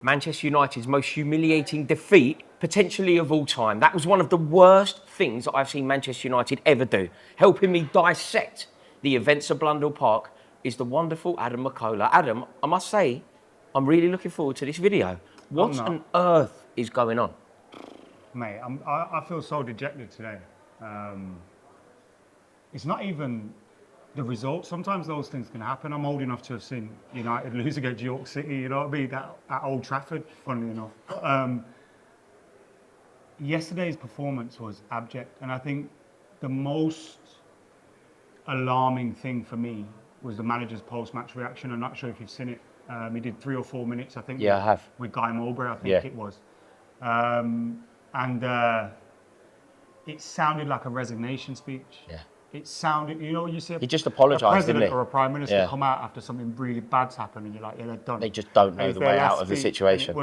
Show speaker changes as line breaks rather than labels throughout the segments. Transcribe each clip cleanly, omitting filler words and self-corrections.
Manchester United's most humiliating defeat, potentially of all time. That was one of the worst things that I've seen Manchester United ever do. Helping me dissect the events of Blundell Park is the wonderful Adam McCullough. Adam, I must say, I'm really looking forward to this video. What on earth is going on?
Mate, I feel so dejected today. It's not even the result. Sometimes those things can happen. I'm old enough to have seen United lose against York City, you know what I mean, at Old Trafford, funnily enough. But, yesterday's performance was abject, and I think the most alarming thing for me was the manager's post-match reaction. I'm not sure if you've seen it. He did 3 or 4 minutes, I think.
Yeah, I have.
With Guy Mowbray, I think it was. It sounded like a resignation speech.
Yeah.
It sounded, you see
he just apologised, didn't he?
A president or a prime minister come out after something really bad's happened, and you're like, yeah, they're done.
They just don't know the way out of the situation.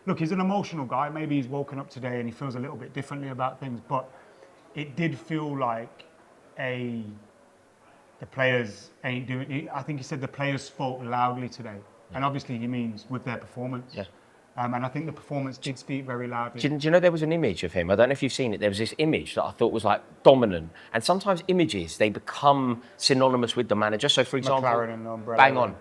Look, he's an emotional guy. Maybe he's woken up today and he feels a little bit differently about things, but it did feel like the players ain't doing it. I think he said the players spoke loudly today. And obviously he means with their performance.
Yeah.
And I think the performance did speak very loudly.
Do you know there was an image of him? I don't know if you've seen it. There was this image that I thought was like dominant. And sometimes images, they become synonymous with the manager. So for example,
McLaren and Umbrella.
Bang on.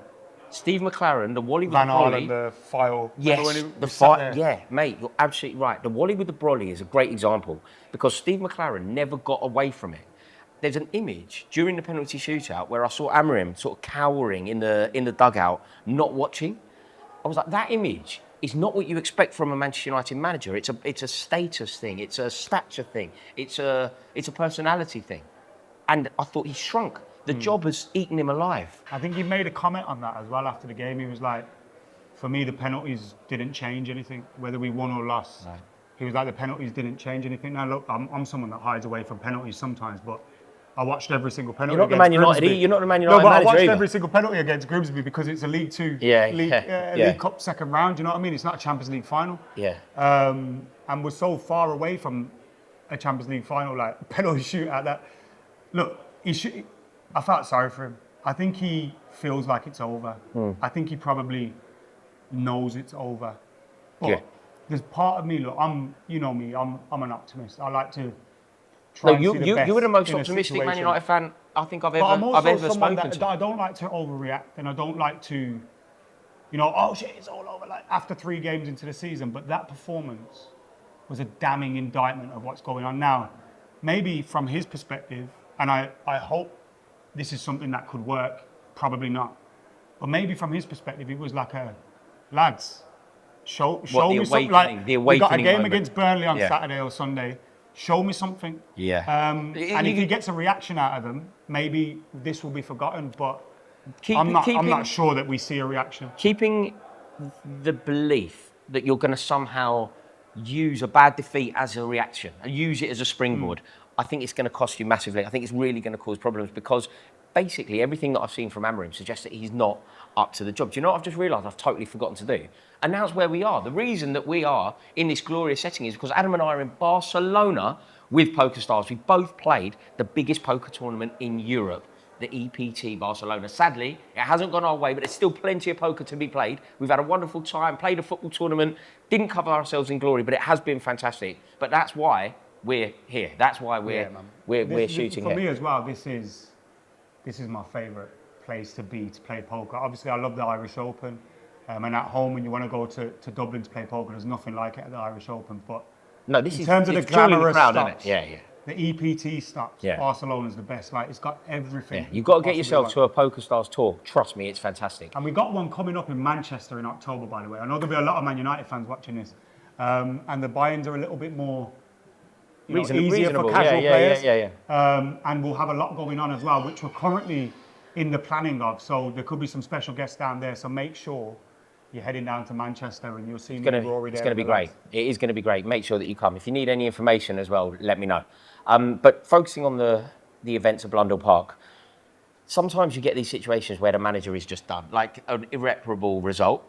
Steve McLaren, the Wally with
Van
the brolly.
and the file.
Yes, the file. Yeah, mate, you're absolutely right. The Wally with the brolly is a great example because Steve McLaren never got away from it. There's an image during the penalty shootout where I saw Amorim sort of cowering in the dugout, not watching. I was like, that image is not what you expect from a Manchester United manager. It's a status thing. It's a stature thing. It's a personality thing. And I thought he shrunk. The job has eaten him alive.
I think he made a comment on that as well after the game. He was like, for me, the penalties didn't change anything, whether we won or lost. Right. He was like, the penalties didn't change anything. Now, look, I'm someone that hides away from penalties sometimes, but I watched every single penalty.
You're not the Man United. You're not the Man United manager.
I watched
either.
every single penalty against Grimsby because it's a League Two, League Cup second round. You know what I mean? It's not a Champions League final.
Yeah.
And we're so far away from a Champions League final, like penalty shootout. That look, I felt sorry for him. I think he feels like it's over. I think he probably knows it's over. But there's part of me. Look, I'm an optimist. I like to.
You were the most optimistic Man United fan I think I've ever spoken to.
I don't like to overreact, and I don't like to, oh shit, it's all over. Like after 3 games into the season, but that performance was a damning indictment of what's going on now. Maybe from his perspective, and I hope this is something that could work. Probably not, but maybe from his perspective, it was like lads, show me something. Like we got a game moment against Burnley on Saturday or Sunday. Show me something.
Yeah.
And if he gets a reaction out of them, maybe this will be forgotten. But I'm not sure that we see a reaction.
Keeping the belief that you're going to somehow use a bad defeat as a reaction and use it as a springboard, I think it's going to cost you massively. I think it's really going to cause problems because basically everything that I've seen from Amorim suggests that he's not up to the job. Do you know what I've just realised I've totally forgotten to do? And that's where we are. The reason that we are in this glorious setting is because Adam and I are in Barcelona with Poker Stars. We both played the biggest poker tournament in Europe, the EPT Barcelona. Sadly, it hasn't gone our way, but there's still plenty of poker to be played. We've had a wonderful time, played a football tournament, didn't cover ourselves in glory, but it has been fantastic. But that's why we're here. That's why we're shooting here.
For me as well, this is my favourite place to play poker. Obviously, I love the Irish Open. And at home, when you want to go to Dublin to play poker, there's nothing like it at the Irish Open. But in terms of the glamorous stops, the EPT stops, Barcelona's the best. Like, it's got everything.
Yeah. You've got to get yourself to a Poker Stars tour. Trust me, it's fantastic.
And we got one coming up in Manchester in October, by the way. I know there'll be a lot of Man United fans watching this. And the buy-ins are a little bit more easier for casual players. And we'll have a lot going on as well, which we're currently in the planning of. So there could be some special guests down there. So make sure you're heading down to Manchester and you'll see me and Rory there.
It's going to be great. It is going to be great. Make sure that you come. If you need any information as well, let me know. But focusing on the events of Blundell Park, sometimes you get these situations where the manager is just done, like an irreparable result.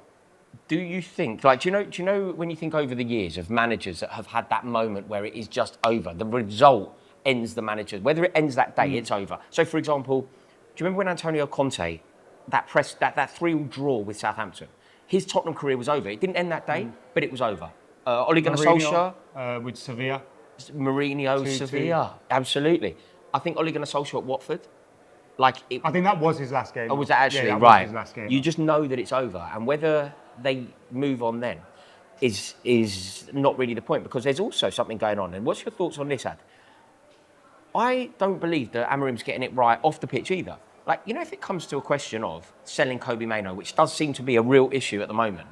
Do you think, do you know when you think over the years of managers that have had that moment where it is just over, the result ends the manager, whether it ends that day, it's over. So for example, do you remember when Antonio Conte, that 3-3 draw with Southampton, his Tottenham career was over. It didn't end that day, but it was over. Ole Gunnar Solskjaer,
with Sevilla.
Mourinho,
2-2.
Sevilla, absolutely. I think Ole Gunnar Solskjaer at Watford,
I think that was his last game.
Oh, was that actually
that
right?
Was his last game.
You just know that it's over, and whether they move on then is not really the point, because there's also something going on. And what's your thoughts on this, Ad? I don't believe that Amorim's getting it right off the pitch either. Like, you know, if it comes to a question of selling Kobbie Mainoo, which does seem to be a real issue at the moment,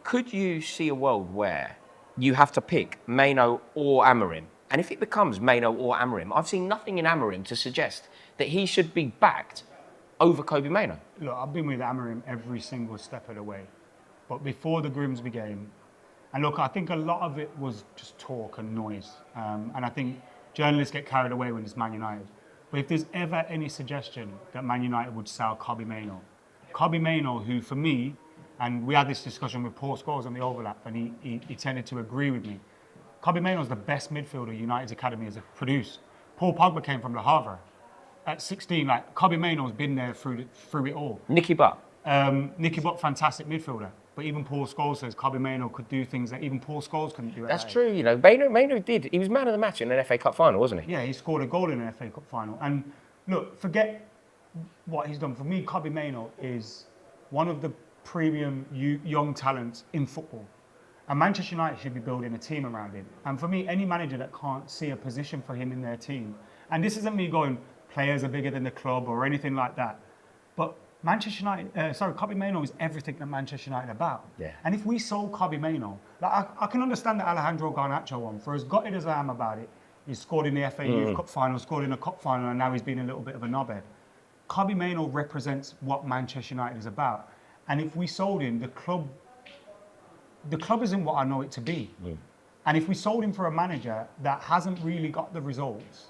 could you see a world where you have to pick Mainoo or Amorim? And if it becomes Mainoo or Amorim, I've seen nothing in Amorim to suggest that he should be backed over Kobbie Mainoo.
Look, I've been with Amorim every single step of the way. But before the Grimsby game, and look, I think a lot of it was just talk and noise. And I think journalists get carried away when it's Man United. But if there's ever any suggestion that Man United would sell Kobbie Mainoo, who for me, and we had this discussion with Paul Scholes on the overlap, and he tended to agree with me. Kobbie Mainoo is the best midfielder United's academy has produced. Paul Pogba came from Le Havre. At 16, like, Kobbie Mainoo's been there through it all.
Nicky Butt.
Nicky Butt, fantastic midfielder. But even Paul Scholes says Kobbie Mainoo could do things that even Paul Scholes couldn't do.
That's true, you know. Mainoo did. He was man of the match in an FA Cup final, wasn't he?
Yeah, he scored a goal in an FA Cup final. And look, forget what he's done. For me, Kobbie Mainoo is one of the premium young talents in football. And Manchester United should be building a team around him. And for me, any manager that can't see a position for him in their team, and this isn't me going, players are bigger than the club or anything like that, but Kobbie Mainoo is everything that Manchester United are about.
Yeah.
And if we sold Kobbie Mainoo, like I can understand the Alejandro Garnacho one. For as gutted as I am about it, he scored in the FA Youth Cup final, scored in a cup final, and now he's been a little bit of a knobhead. Kobbie Mainoo represents what Manchester United is about. And if we sold him, the club isn't what I know it to be. And if we sold him for a manager that hasn't really got the results,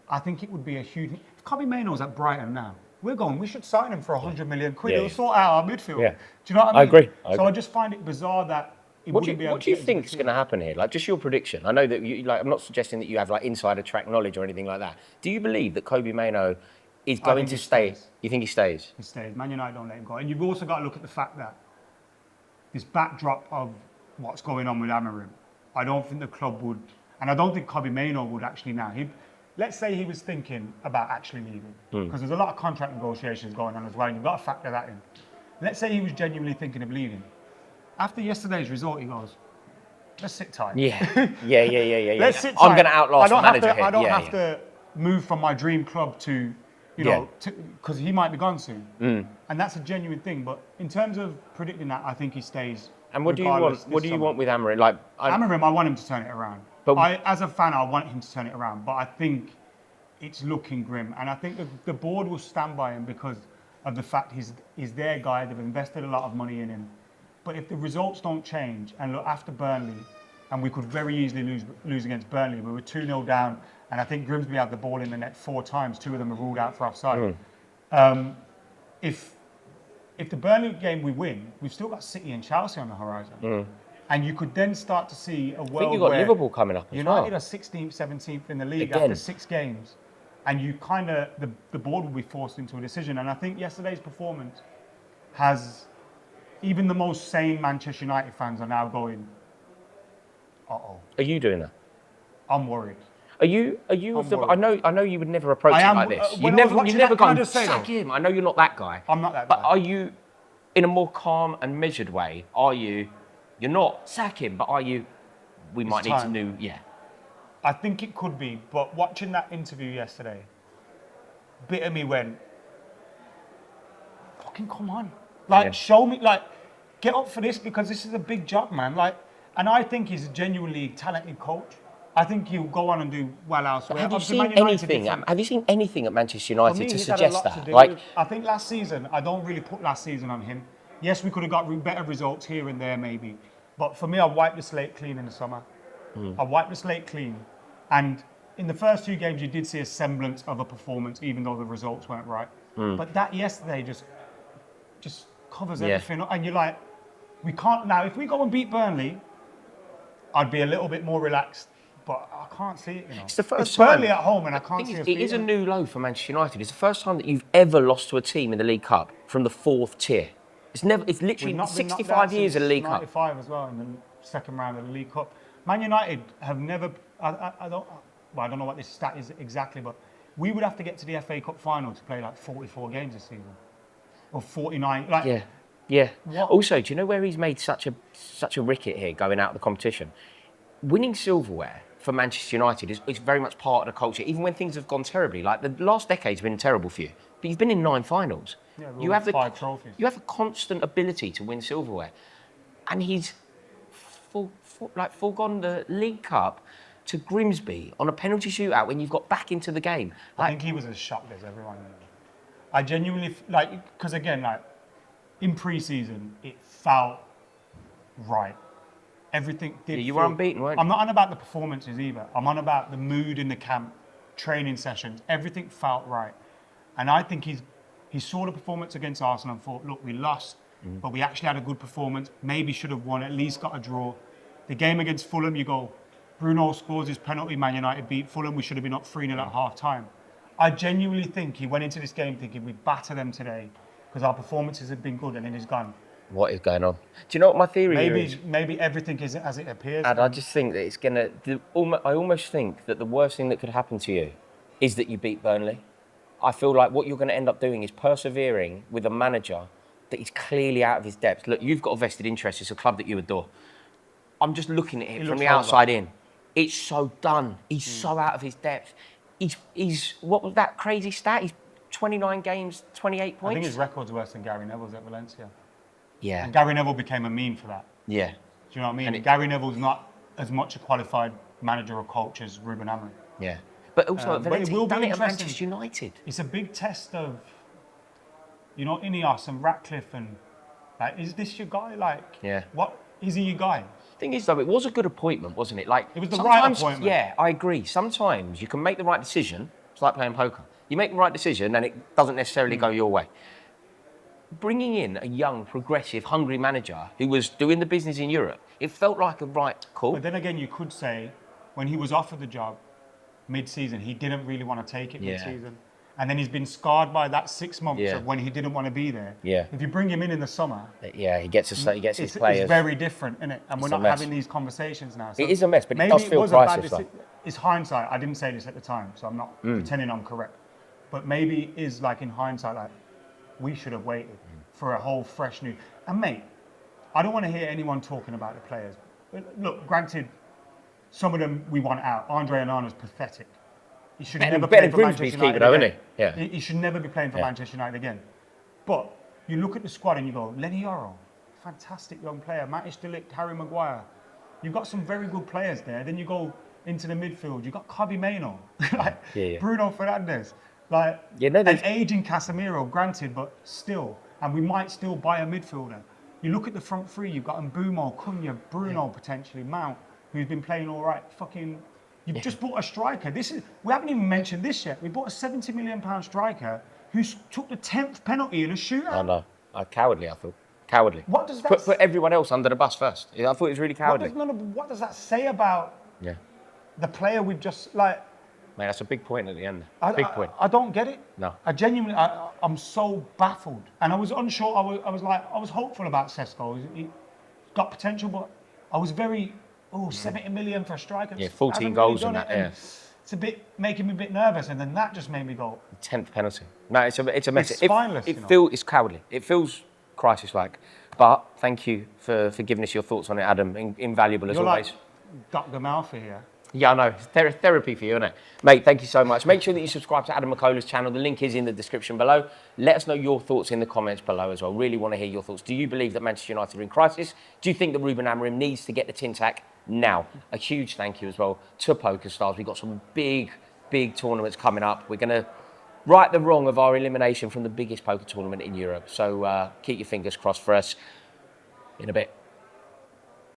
I think it would be a huge... If Kobbie Mainoo's at Brighton now, we should sign him for 100 million quid. It'll sort out our midfield. Yeah. Do you know what I mean?
I agree.
I just find it bizarre that
what do you think is going to happen here? Like, just your prediction. I know that I'm not suggesting that you have like insider track knowledge or anything like that. Do you believe that Kobbie Mainoo is going to stay?
Stays.
You think he stays?
He stays. Man United don't let him go. And you've also got to look at the fact that this backdrop of what's going on with Amorim, I don't think the club would, and I don't think Kobbie Mainoo would actually now. Let's say he was thinking about actually leaving, because there's a lot of contract negotiations going on as well, and you've got to factor that in. Let's say he was genuinely thinking of leaving. After yesterday's result, he goes, let's sit tight.
Yeah.
Let's sit tight.
I'm going to outlast the manager here.
I don't have to move from my dream club to, because he might be gone soon. And that's a genuine thing. But in terms of predicting that, I think he stays.
And what do you want? What do you want with Amorim?
Amorim, I want him to turn it around. But as a fan, I want him to turn it around. But I think it's looking grim. And I think the board will stand by him because of the fact he's their guy. They've invested a lot of money in him. But if the results don't change, and look, after Burnley, and we could very easily lose against Burnley, we were 2-0 down, and I think Grimsby had the ball in the net 4 times. 2 of them were ruled out for offside. If the Burnley game we win, we've still got City and Chelsea on the horizon. And you could then start to see a world where...
I think you've got Liverpool coming up as
United are 16th, 17th in the league after 6 games. And you kind of... The board will be forced into a decision. And I think yesterday's performance has... Even the most sane Manchester United fans are now going, uh-oh.
Are you doing that?
I'm worried.
Are you of the... I know you would never approach it like this. You've never gone, sack him. I know you're not that guy.
I'm not that guy.
But are you, in a more calm and measured way, you're not sack him, but are you, we might need to know,
I think it could be, but watching that interview yesterday, bit of me went, fucking come on. Show me, get up for this, because this is a big job, man. And I think he's a genuinely talented coach. I think he'll go on and do well elsewhere.
Have you seen anything? Have you seen anything at Manchester United to suggest that?
I think last season, I don't really put last season on him. Yes, we could have got better results here and there, maybe. But for me, I wiped the slate clean in the summer. I wiped the slate clean, and in the first 2 games, you did see a semblance of a performance, even though the results weren't right. But that yesterday just covers everything up, and you're like, we can't now. If we go and beat Burnley, I'd be a little bit more relaxed. But I can't see it,
It's the first time.
Burnley at home, and I can't see it.
It is a new low for Manchester United. It's the first time that you've ever lost to a team in the League Cup from the 4th tier. It's never. It's
We've
literally
not been knocked
65
out
years of
since
the League Cup.
95 as well in the second round of the League Cup. Man United have never. I don't. Well, I don't know what this stat is exactly, but we would have to get to the FA Cup final to play like 44 games this season, or 49. Like,
Yeah, yeah.
What?
Also, do you know where he's made such a ricket here going out of the competition? Winning silverware for Manchester United is very much part of the culture, even when things have gone terribly. Like the last decade's been terrible for you, but you've been in 9 finals.
Yeah,
You have
5 trophies.
You have a constant ability to win silverware, and he's foregone the League Cup to Grimsby on a penalty shootout when you've got back into the game.
I think he was as shocked as everyone. I genuinely because again, like in pre-season, it felt right. Everything did.
You were unbeaten, weren't you?
I'm not on about the performances either. I'm on about the mood in the camp, training sessions. Everything felt right, and I think he saw the performance against Arsenal and thought, look, we lost, but we actually had a good performance. Maybe should have won, at least got a draw. The game against Fulham, you go, Bruno scores his penalty, Man United beat Fulham, we should have been up 3-0 at half time. I genuinely think he went into this game thinking we batter them today because our performances have been good, and then he's gone.
What is going on? Do you know what my theory here is?
Maybe everything isn't as it appears.
And I just think that it's gonna. I almost think that the worst thing that could happen to you is that you beat Burnley. I feel like what you're going to end up doing is persevering with a manager that is clearly out of his depth. Look, you've got a vested interest. It's a club that you adore. I'm just looking at it from the outside in. It's so done. He's so out of his depth. He's what was that crazy stat? He's 29 games, 28 points.
I think his record's worse than Gary Neville's at Valencia.
Yeah.
And Gary Neville became a meme for that.
Yeah.
Do you know what I mean? Gary Neville's not as much a qualified manager or coach as Ruben Amorim.
Yeah. But also at Valencia, he's done it at
interesting.
Manchester United.
It's a big test of, Ineos and Ratcliffe and, like, is this your guy? Like,
Yeah.
What is he your guy?
Thing is, though, it was a good appointment, wasn't it? Like,
it was the right
sometimes,
appointment.
Yeah, I agree. Sometimes you can make the right decision. It's like playing poker. You make the right decision and it doesn't necessarily go your way. Bringing in a young, progressive, hungry manager who was doing the business in Europe, it felt like a right call.
But then again, you could say, when he was offered the job mid-season, he didn't really want to take it mid-season. And then he's been scarred by that 6 months of when he didn't want to be there.
Yeah.
If you bring him in the summer,
he gets his players.
It's very different, isn't it? And we're not having these conversations now. So
it is a mess, but
maybe
it does feel crisis.
It's hindsight. I didn't say this at the time, so I'm not pretending I'm correct. But maybe it is like in hindsight, like we should have waited for a whole fresh new. And mate, I don't want to hear anyone talking about the players. Look, granted, some of them we want out. Andre Onana's pathetic. He should never play for Manchester United again.
Yeah.
He should never be playing for Manchester United again. But you look at the squad and you go, Lenny Yoro, fantastic young player. Matej de Ligt, Harry Maguire. You've got some very good players there. Then you go into the midfield. You've got Kobe Mainoo, Bruno Fernandes. An aging Casemiro, granted, but still. And we might still buy a midfielder. You look at the front three, you've got Mbumo, Cunha, Bruno potentially, Mount, who's been playing all right. You've just bought a striker. We haven't even mentioned this yet. We bought a £70 million striker who took the 10th penalty in a shootout.
I know. Cowardly, I thought. Cowardly.
What does that
put everyone else under the bus first. I thought it was really cowardly.
What does that say about the player we've just,
Mate, that's a big point at the end. Big point.
I don't get it.
No.
I'm so baffled. And I was unsure. I was hopeful about Sesko. He's got potential, but I was very, 70 million for a striker.
Yeah, 14 goals and that,
It's making me a bit nervous. And then that just made me go.
10th penalty. No, it's a mess.
It's spineless.
It's cowardly. It feels crisis-like. But thank you for giving us your thoughts on it, Adam. Invaluable as always.
Like Dr. Malfi here.
Yeah, I know. It's therapy for you, isn't it? Mate, thank you so much. Make sure that you subscribe to Adam McCullough's channel. The link is in the description below. Let us know your thoughts in the comments below as well. Really want to hear your thoughts. Do you believe that Manchester United are in crisis? Do you think that Ruben Amorim needs to get the tin tack now? A huge thank you as well to Poker Stars. We've got some big tournaments coming up. We're going to right the wrong of our elimination from the biggest poker tournament in Europe. So keep your fingers crossed for us. In a bit.